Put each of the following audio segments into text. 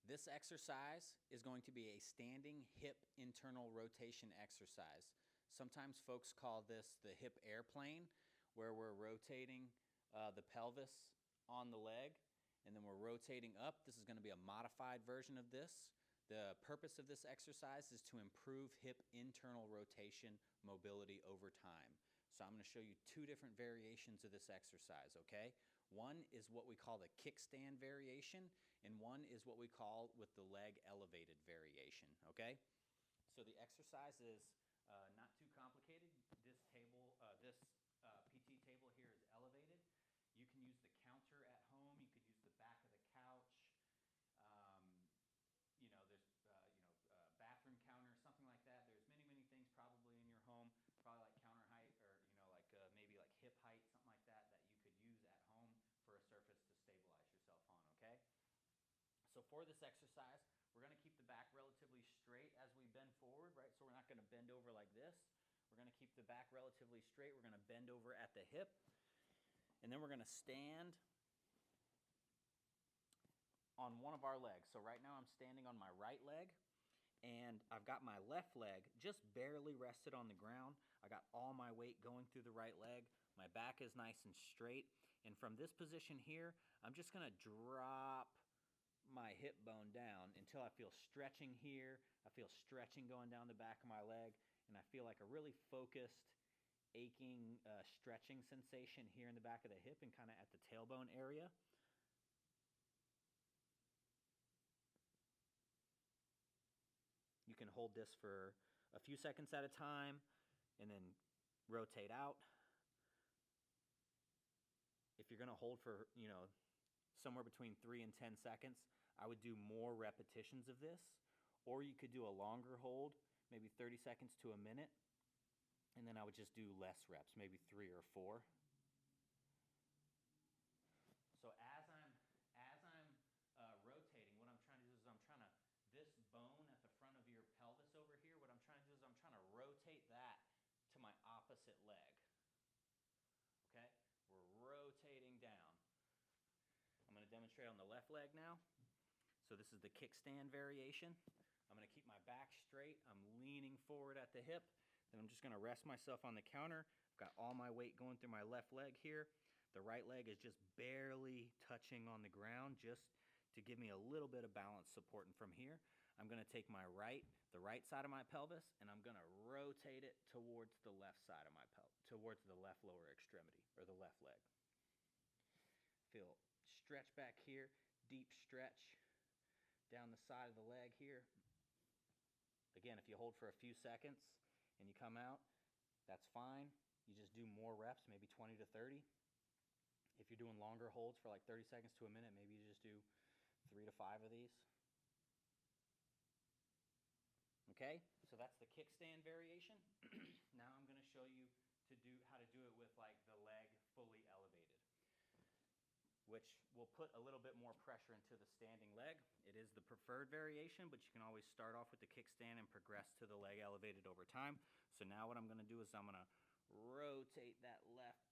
This exercise is going to be a standing hip internal rotation exercise. Sometimes folks call this the hip airplane, where we're rotating the pelvis on the leg, and then we're rotating up. This is going to be a modified version of this. The purpose of this exercise is to improve hip internal rotation mobility over time. So I'm going to show you two different variations of this exercise, okay? One is what we call the kickstand variation, and one is what we call with the leg elevated variation, okay? So the exercise is not too complicated. This PT table here is elevated. You can use the counter at home. You could use the back of the couch. There's bathroom counter, something like that. There's many things probably in your home, probably like counter height or maybe like hip height, something like that you could use at home for a surface to stabilize yourself on, okay? So for this exercise, we're going to keep the back relatively straight as we bend forward, right? So we're not going to bend over like this. We're going to keep the back relatively straight. We're going to bend over at the hip, and then we're going to stand on one of our legs. So right now I'm standing on my right leg, and I've got my left leg just barely rested on the ground. I got all my weight going through the right leg. My back is nice and straight. And from this position here, I'm just going to drop my hip bone down until I feel stretching here. I feel stretching going down the back of my leg, and I feel like a really focused, aching, stretching sensation here in the back of the hip and kind of at the tailbone area. You can hold this for a few seconds at a time and then rotate out. If you're going to hold for, somewhere between 3 and 10 seconds, I would do more repetitions of this. Or you could do a longer hold, maybe 30 seconds to a minute, and then I would just do less reps, maybe 3 or 4. So as I'm rotating, what I'm trying to do is this bone at the front of your pelvis over here, what I'm trying to do is I'm trying to rotate that to my opposite leg. Okay? We're rotating down. I'm going to demonstrate on the left leg now. So this is the kickstand variation. I'm going to keep my back straight. I'm leaning forward at the hip. Then I'm just going to rest myself on the counter. I've got all my weight going through my left leg here. The right leg is just barely touching on the ground, just to give me a little bit of balance supporting from here. I'm going to take the right side of my pelvis, and I'm going to rotate it towards the left side of my towards the left lower extremity, or the left leg. Feel stretch back here, deep stretch down the side of the leg here. Again, if you hold for a few seconds and you come out, that's fine. You just do more reps, maybe 20 to 30. If you're doing longer holds for like 30 seconds to a minute, maybe you just do 3 to 5 of these. Okay, so that's the kickstand variation. Now I'm going to show you how to do it with like the leg fully elevated, which will put a little bit more pressure into the standing leg. It is the preferred variation, but you can always start off with the kickstand and progress to the leg elevated over time. So now what I'm going to do is I'm going to rotate that left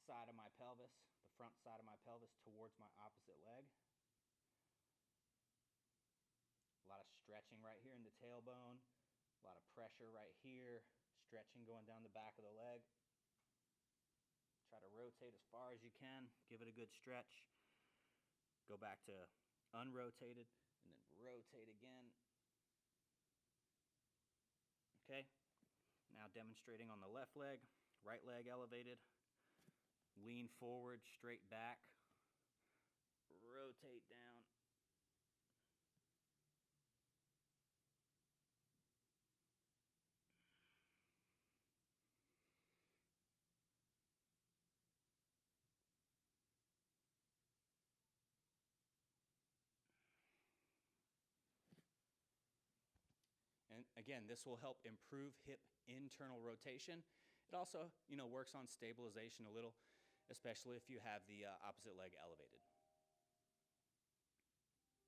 side of my pelvis, the front side of my pelvis, towards my opposite leg. A lot of stretching right here in the tailbone, a lot of pressure right here, stretching going down the back of the leg. Try to rotate as far as you can, give it a good stretch. Go back to unrotated, and then rotate again. Okay, now demonstrating on the left leg, right leg elevated. Lean forward, straight back, rotate down. And again, this will help improve hip internal rotation. It also, works on stabilization a little, especially if you have the opposite leg elevated.